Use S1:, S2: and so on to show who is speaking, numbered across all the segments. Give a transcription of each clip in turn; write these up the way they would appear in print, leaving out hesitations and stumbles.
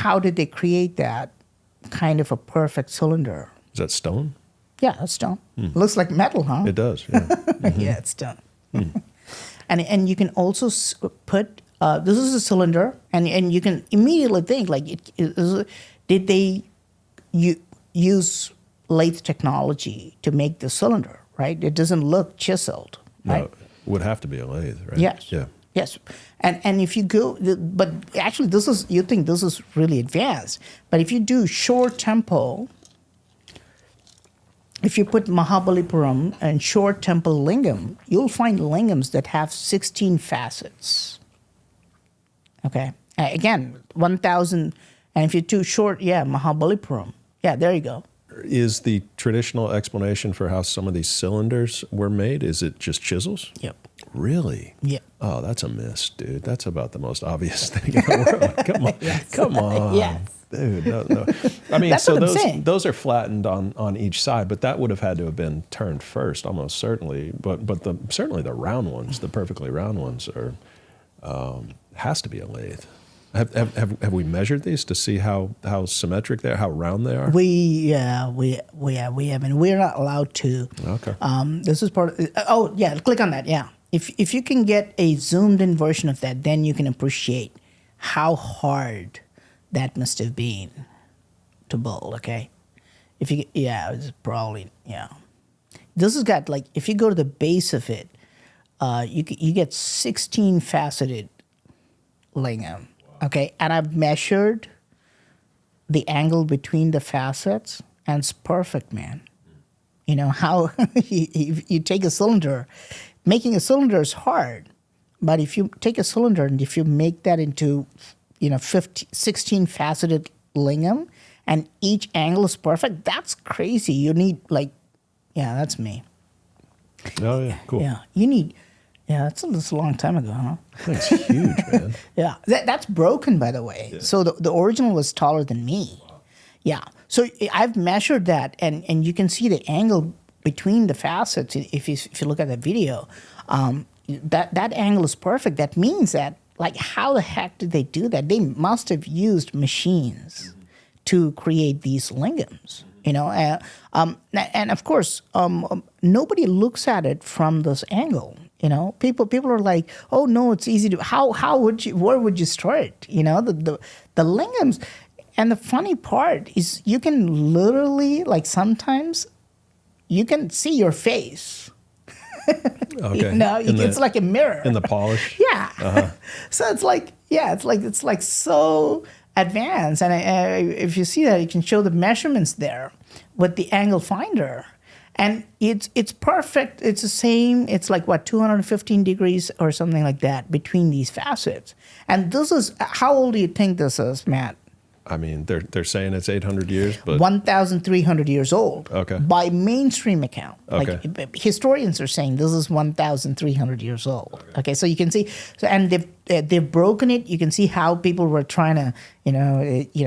S1: how did they create that kind of a perfect cylinder?
S2: Is that stone?
S1: Yeah, it's stone. Looks like metal, huh?
S2: It does, yeah.
S1: Yeah, it's stone. And you can also put, this is a cylinder, and you can immediately think, like, did they use lathe technology to make the cylinder, right? It doesn't look chiseled, right?
S2: No, it would have to be a lathe, right?
S1: Yes.
S2: Yeah.
S1: Yes. And if you go, but actually you think this is really advanced, but if you do short tempo, if you put Mahabalipuram and short tempo lingam, you'll find lingams that have 16 facets. Okay. Again, 1,000, and if you do short, Mahabalipuram. Yeah, there you go.
S2: Is the traditional explanation for how some of these cylinders were made, is it just chisels?
S1: Yep.
S2: Really?
S1: Yep.
S2: Oh, that's a miss, dude. That's about the most obvious thing in the world. Come on.
S1: Yes.
S2: Come on.
S1: Yes.
S2: Dude, no. I mean,
S1: That's
S2: so
S1: what I'm saying.
S2: those are flattened on each side, but that would have had to have been turned first, almost certainly. But certainly the round ones, the perfectly round ones, are has to be a lathe. Have we measured these to see how symmetric they are, how round they are?
S1: We haven't. We're not allowed to.
S2: Okay.
S1: This is part of, click on that, yeah. If you can get a zoomed in version of that, then you can appreciate how hard that must have been to build, okay? It's probably, This has got, like, if you go to the base of it, you get 16 faceted lingam, okay? And I've measured the angle between the facets, and it's perfect, man. You know, how you take a cylinder, making a cylinder is hard, but if you take a cylinder and if you make that into 16 faceted lingam, and each angle is perfect, that's crazy. You need, like, that's me.
S2: Oh, yeah, cool.
S1: Yeah, you need, that's a long time ago, huh?
S2: That's huge, man.
S1: Yeah, that's broken, by the way. Yeah. So the original was taller than me. Wow. Yeah, so I've measured that, and you can see the angle between the facets. If you look at the video, that angle is perfect. That means that, like, how the heck did they do that? They must have used machines to create these lingams, and of course, nobody looks at it from this angle. People are like, oh no, it's easy to. Where would you start? The lingams, and the funny part is you can literally, like, sometimes you can see your face.
S2: Okay.
S1: It's like a mirror
S2: in the polish.
S1: Yeah.
S2: Uh-huh.
S1: So it's like so advanced, and if you see that, you can show the measurements there with the angle finder, and it's perfect. It's the same. It's like 215 degrees or something like that between these facets. And this is, how old do you think this is, Matt?
S2: I mean, they're saying it's 800 years, but
S1: 1,300 years old.
S2: Okay.
S1: By mainstream account.
S2: Okay.
S1: Like, historians are saying this is 1,300 years old. Okay, so you can see, and they've broken it. You can see how people were trying to,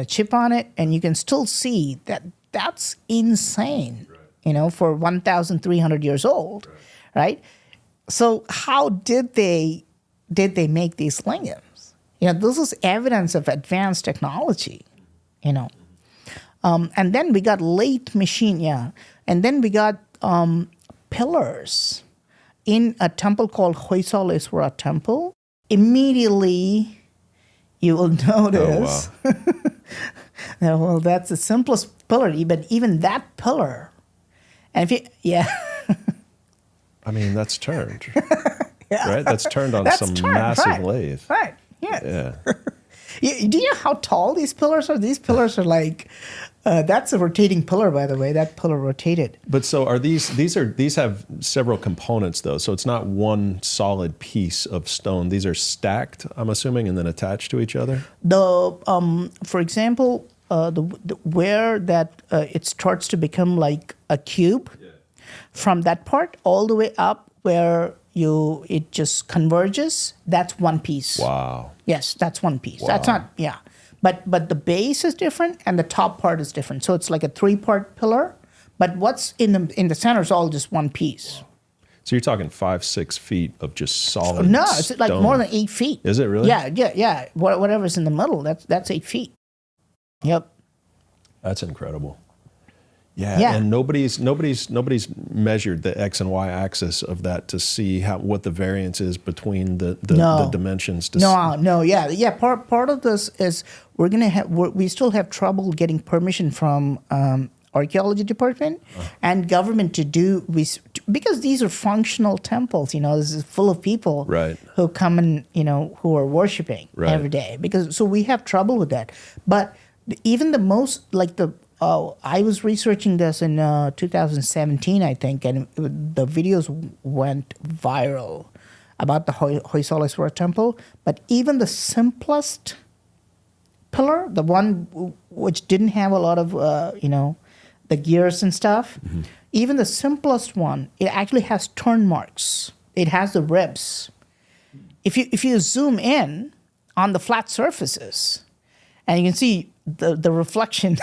S1: chip on it, and you can still see that that's insane. Right. For 1,300 years old, right? So how did they make these lingams? This is evidence of advanced technology, And then we got lathe machine, And then we got pillars in a temple called Hoysala Temple. Immediately, you will notice,
S2: oh, wow.
S1: well, that's the simplest pillar, but even that pillar, and if you,
S2: I mean, that's turned, right? That's turned on some massive lathe.
S1: Right. Yes.
S2: Yeah.
S1: Do you know how tall these pillars are? These pillars are like, that's a rotating pillar, by the way. That pillar rotated.
S2: But so are these have several components, though. So it's not one solid piece of stone. These are stacked, I'm assuming, and then attached to each other?
S1: For example, where that it starts to become like a cube, from that part all the way up where it just converges, that's one piece.
S2: Wow.
S1: Yes, that's one piece.
S2: Wow.
S1: That's not, But the base is different and the top part is different. So it's like a 3-part pillar, but what's in the center is all just one piece.
S2: Wow. So you're talking 5-6 feet of just solid
S1: No, it's like
S2: stone.
S1: more than 8 feet.
S2: Is it really?
S1: Yeah. Whatever's in the middle, that's 8 feet. Yep.
S2: That's incredible. Yeah,
S1: Yeah.
S2: and nobody's measured the X and Y axis of that to see what the variance is between the dimensions.
S1: No, yeah. Part of this is we still have trouble getting permission from archaeology department and government to do because these are functional temples. This is full of people
S2: Right.
S1: who come and who are worshiping
S2: Right.
S1: every day. So we have trouble with that. But even the most I was researching this in 2017, I think, and the videos went viral about the Hoysala temple. But even the simplest pillar, the one which didn't have a lot of, the gears and stuff, even the simplest one, it actually has turn marks. It has the ribs. If you zoom in on the flat surfaces, and you can see the reflection,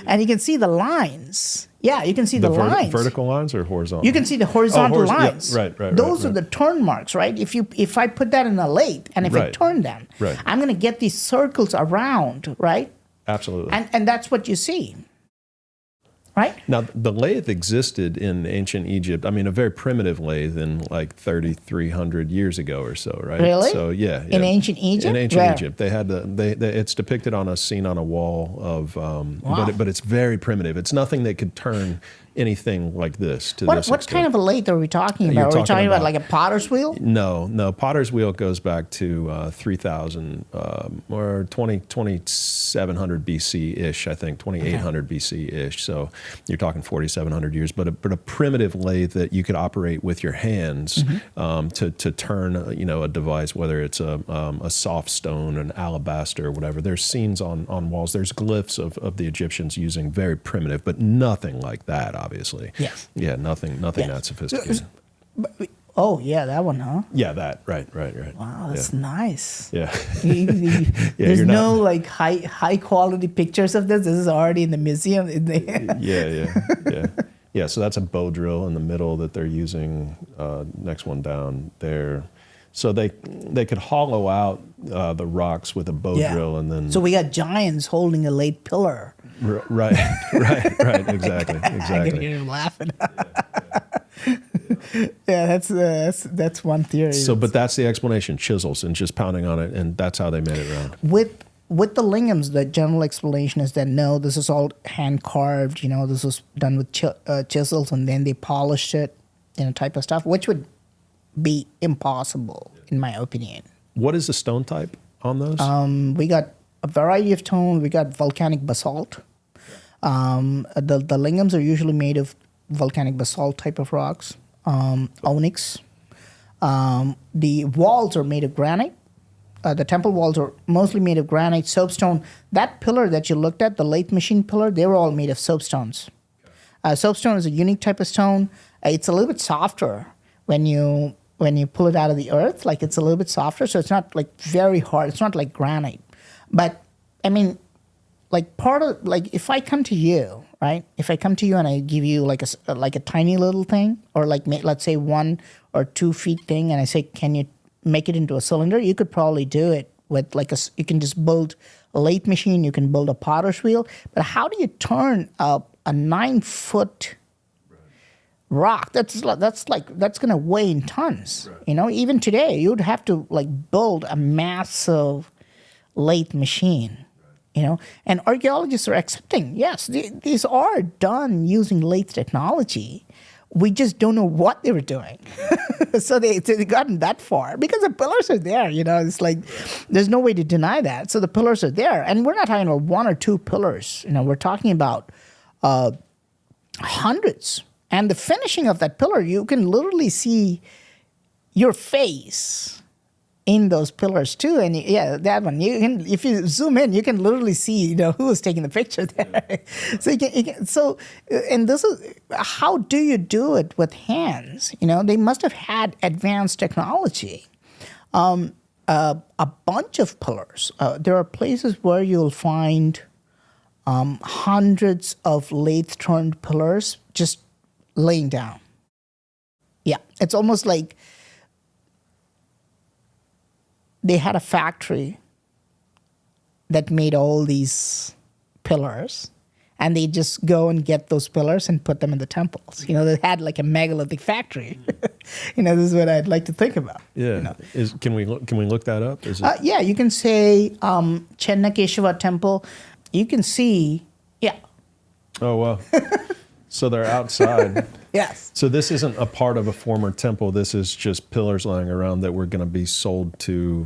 S1: and you can see the lines. Yeah, you can see the lines.
S2: Vertical lines or horizontal?
S1: You can see the horizontal lines.
S2: Yeah, right.
S1: Those are the turn marks, right? If I put that in a lathe and if I turn them, I'm going to get these circles around, right?
S2: Absolutely.
S1: And that's what you see. Right?
S2: Now, the lathe existed in ancient Egypt. I mean, a very primitive lathe in like 3,300 years ago or so, right?
S1: Really?
S2: So, yeah.
S1: In ancient Egypt?
S2: In ancient Egypt. They had it's depicted on a scene on a wall of, but it's very primitive. It's nothing that could turn anything like this to this extent.
S1: What kind of a lathe are we talking about? Are we talking about like a potter's wheel?
S2: No. Potter's wheel goes back to 3,000 or 2,700 BC-ish, I think, 2,800 BC-ish. So you're talking 4,700 years. But a primitive lathe that you could operate with your hands to turn a device, whether it's a soft stone, an alabaster, or whatever. There's scenes on walls. There's glyphs of the Egyptians using very primitive, but nothing like that, obviously.
S1: Yes.
S2: Yeah, nothing that sophisticated.
S1: Oh, yeah, that one, huh?
S2: Yeah, that. Right.
S1: Wow, that's nice.
S2: Yeah.
S1: There's no like high quality pictures of this. This is already in the museum.
S2: Yeah, so that's a bow drill in the middle that they're using. Next one down there. So they could hollow out the rocks with a bow drill, and then.
S1: So we got giants holding a lathe pillar.
S2: Right. Exactly.
S1: I can hear him laughing. Yeah, that's one theory.
S2: So, but that's the explanation: chisels and just pounding on it, and that's how they made it round.
S1: With the lingams, the general explanation is that no, this is all hand carved. This was done with chisels, and then they polished it, type of stuff, which would be impossible in my opinion.
S2: What is the stone type on those?
S1: We got a variety of stone. We got volcanic basalt. The lingams are usually made of volcanic basalt type of rocks. Onyx. The walls are made of granite. The temple walls are mostly made of granite, soapstone. That pillar that you looked at, the lathe machine pillar, they were all made of soapstones. Soapstone is a unique type of stone. It's a little bit softer when you pull it out of the earth. Like it's a little bit softer, so it's not like very hard. It's not like granite. But I mean, like if I come to you, right? If I come to you and I give you like a tiny little thing, or like let's say 1 or 2 feet thing, and I say, can you make it into a cylinder? You could probably do it with you can just build a lathe machine. You can build a potter's wheel. But how do you turn a 9-foot rock? That's going to weigh in tons. Right. Even today, you'd have to like build a massive lathe machine. And archaeologists are accepting, yes, these are done using lathe technology. We just don't know what they were doing. So they gotten that far because the pillars are there. It's like there's no way to deny that. So the pillars are there, and we're not talking about 1 or 2 pillars. We're talking about hundreds. And the finishing of that pillar, you can literally see your face in those pillars too. And yeah, that one, if you zoom in, you can literally see who was taking the picture there. So and this is how do you do it with hands? They must have had advanced technology. A bunch of pillars. There are places where you'll find hundreds of lathe turned pillars just laying down. Yeah, it's almost like they had a factory that made all these pillars, and they just go and get those pillars and put them in the temples. They had like a megalithic factory. This is what I'd like to think about.
S2: Yeah. Can we look that up? Is it?
S1: Yeah, you can say Chennakeshava temple. You can see, yeah.
S2: Oh, wow. So they're outside.
S1: Yes.
S2: So this isn't a part of a former temple. This is just pillars lying around that were going to be sold to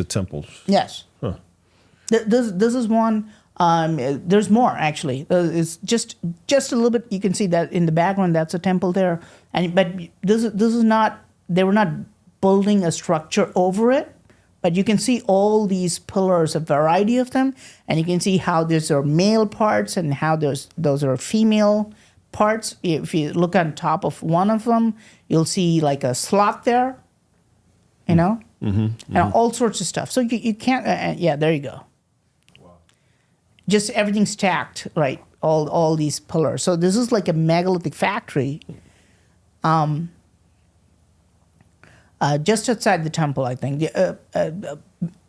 S2: temples.
S1: Yes.
S2: Huh.
S1: This is one. There's more actually. It's just a little bit. You can see that in the background. That's a temple there. But this is not. They were not building a structure over it. But you can see all these pillars, a variety of them, and you can see how these are male parts and how those are female parts. If you look on top of one of them, you'll see like a slot there, and all sorts of stuff. So you can't. Yeah, there you go. Wow. Just everything stacked, right? All these pillars. So this is like a megalithic factory. Just outside the temple, I think.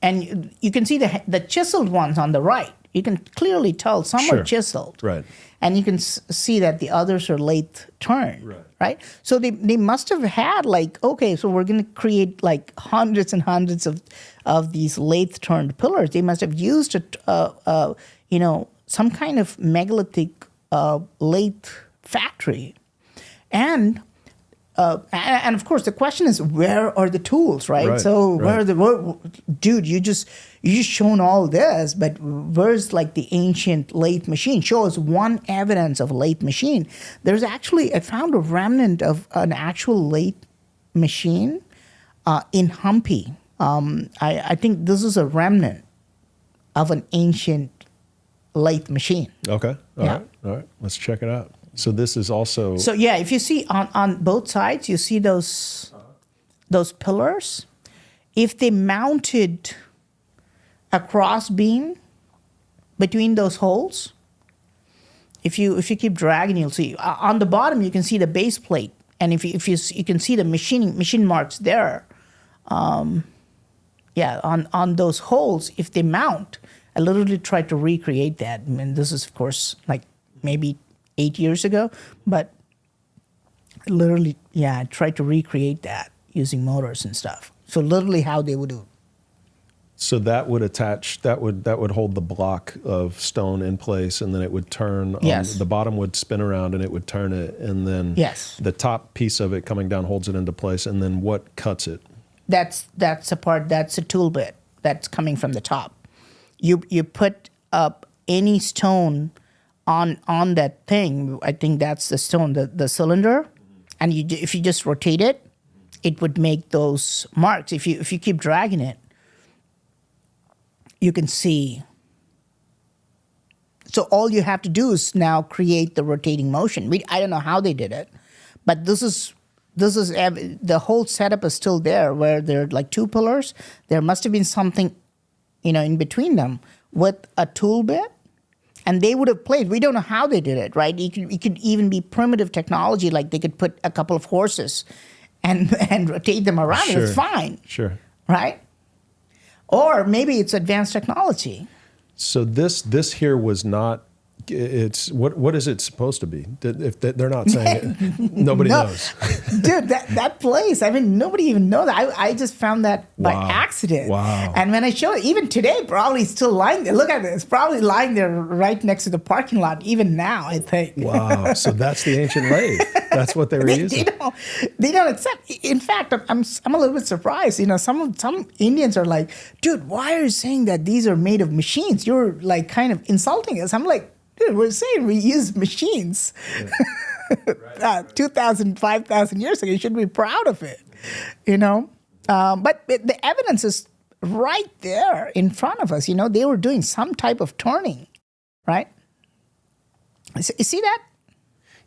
S1: And you can see the chiseled ones on the right. You can clearly tell some are chiseled.
S2: Right.
S1: And you can see that the others are lathe turned. Right. So they must have had okay, so we're going to create like hundreds and hundreds of these lathe turned pillars. They must have used some kind of megalithic lathe factory. And of course, the question is, where are the tools, right? So where are dude? You just shown all this, but where's like the ancient lathe machine? Show us one evidence of a lathe machine. There's actually, I found a remnant of an actual lathe machine in Hampi. I think this is a remnant of an ancient lathe machine.
S2: Okay. All right. Let's check it out. So this is also.
S1: So yeah, if you see on both sides, you see those pillars. If they mounted a cross beam between those holes, if you keep dragging, you'll see on the bottom you can see the base plate, and if you can see the machine marks there. On those holes, if they mount, I literally tried to recreate that. I mean, this is of course like maybe 8 years ago, but literally, I tried to recreate that using motors and stuff. So literally how they would do.
S2: So that would attach, that would hold the block of stone in place, and then it would turn.
S1: Yes.
S2: The bottom would spin around and it would turn it, and then the top piece of it coming down holds it into place, and then what cuts it? That's
S1: a part, that's a tool bit that's coming from the top. You put up any stone on that thing. I think that's the stone, the cylinder, and if you just rotate it, it would make those marks. If you keep dragging it, you can see. So all you have to do is now create the rotating motion. I don't know how they did it, but this is the whole setup is still there, where there are like two pillars. There must have been something, in between them with a tool bit. And they would have played. We don't know how they did it, right? It could even be primitive technology, like they could put a couple of horses and rotate them around. Sure. It's fine.
S2: Sure.
S1: Right? Or maybe it's advanced technology.
S2: So this here was not. It's what is it supposed to be? If they're not saying it, nobody knows.
S1: Dude, that place, I mean, nobody even knows that. I just found that by accident.
S2: Wow.
S1: And when I showed it, even today, probably still lying there. Look at it. It's probably lying there right next to the parking lot, even now, I think.
S2: Wow. So that's the ancient lathe. That's what they were using.
S1: They don't accept. In fact, I'm a little bit surprised. Some Indians are like, dude, why are you saying that these are made of machines? You're like kind of insulting us. I'm like, dude, we're saying we use machines. Yeah. 2,000, 5,000 years ago. You should be proud of it, But the evidence is right there in front of us. They were doing some type of turning, right? You see that?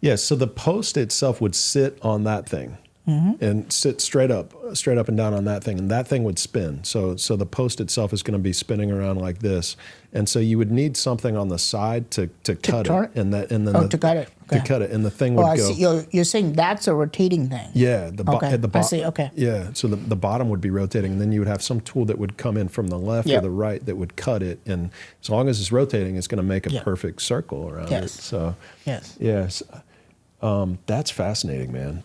S2: Yes, so the post itself would sit on that thing. and sit straight up and down on that thing, and that thing would spin. So the post itself is going to be spinning around like this, and so you would need something on the side to cut
S1: turn
S2: it, and then
S1: to cut it. Okay.
S2: to cut it, and the thing would
S1: Oh, I
S2: go.
S1: see. You're saying that's a rotating thing.
S2: Yeah,
S1: Okay.
S2: at the
S1: I
S2: bottom.
S1: see. Okay.
S2: Yeah, so the bottom would be rotating, and then you would have some tool that would come in from the left or
S1: Yep.
S2: the right that would cut it, and as long as it's rotating, it's going to make a
S1: Yep.
S2: perfect circle around it.
S1: Yes.
S2: So
S1: Yes.
S2: yes, that's fascinating, man.